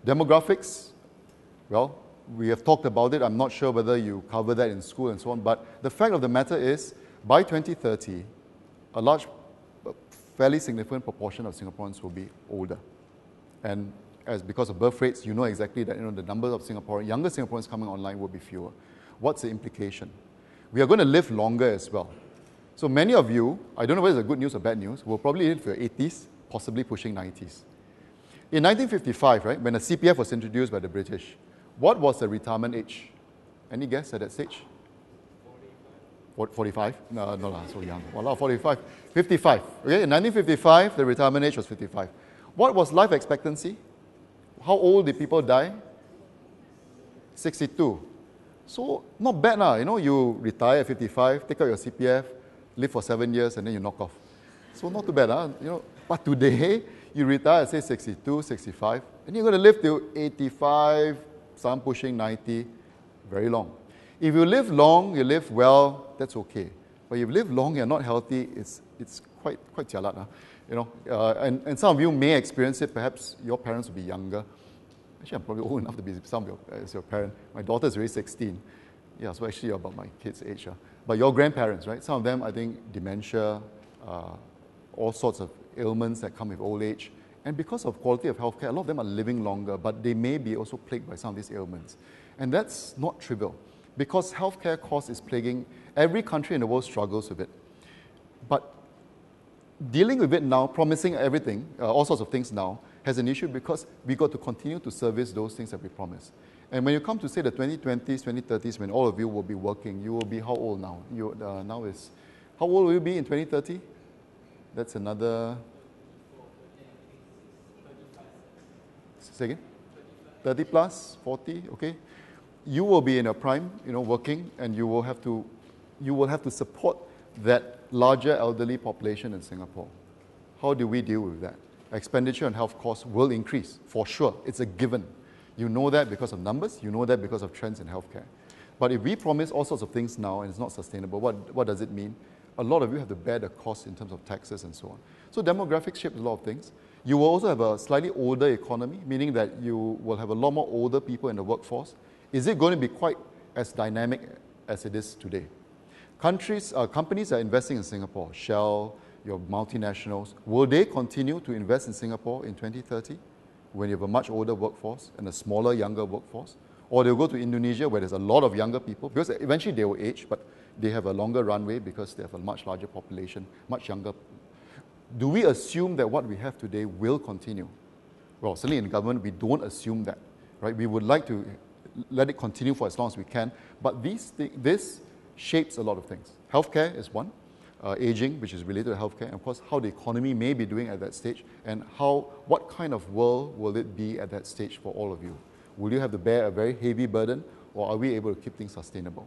Demographics, well, we have talked about it. I'm not sure whether you cover that in school and so on, but the fact of the matter is, by 2030, a large, fairly significant proportion of Singaporeans will be older. And because of birth rates, you know exactly that the number of younger Singaporeans coming online will be fewer. What's the implication? We are going to live longer as well. So many of you, I don't know whether it's good news or bad news, will probably live for your 80s, possibly pushing 90s. In 1955, right, when the CPF was introduced by the British, what was the retirement age? Any guess at that stage? 45? No, so young. Wow, 45. 55. Okay, in 1955, the retirement age was 55. What was life expectancy? How old did people die? 62. So, not bad now. You retire at 55, take out your CPF, live for 7 years, and then you knock off. So, not too bad, huh? But today, you retire at, say, 62, 65, and you're going to live till 85, some pushing 90, very long. If you live long, you live well, that's okay. But if you live long, you're not healthy, it's quite jialat, huh? And some of you may experience it. Perhaps your parents will be younger. Actually, I'm probably old enough to be as your parent. My daughter is already 16. Yeah, so actually you're about my kids' age. Huh? But your grandparents, right? Some of them, I think, dementia, all sorts of ailments that come with old age. And because of quality of healthcare, a lot of them are living longer, but they may be also plagued by some of these ailments. And that's not trivial, because healthcare cost is plaguing every country in the world struggles with it. But dealing with it now, promising everything, all sorts of things now, has an issue because we got to continue to service those things that we promised. And when you come to say the 2020s, 2030s, when all of you will be working, you will be how old now? How old will you be in 2030? That's another... Say again? 30 plus, 40, okay? You will be in a prime, working, and you will have to support that larger elderly population in Singapore. How do we deal with that? Expenditure on health costs will increase, for sure. It's a given. You know that because of numbers, you know that because of trends in healthcare. But if we promise all sorts of things now and it's not sustainable, what does it mean? A lot of you have to bear the cost in terms of taxes and so on. So demographics shape a lot of things. You will also have a slightly older economy, meaning that you will have a lot more older people in the workforce. Is it going to be quite as dynamic as it is today? Companies are investing in Singapore. Shell, your multinationals, will they continue to invest in Singapore in 2030 when you have a much older workforce and a smaller, younger workforce? Or they'll go to Indonesia where there's a lot of younger people, because eventually they will age, but they have a longer runway because they have a much larger population, much younger. Do we assume that what we have today will continue? Well, certainly in government, we don't assume that, right? We would like to let it continue for as long as we can, but this shapes a lot of things. Healthcare is one, aging, which is related to healthcare, and of course, how the economy may be doing at that stage, and what kind of world will it be at that stage for all of you? Will you have to bear a very heavy burden, or are we able to keep things sustainable?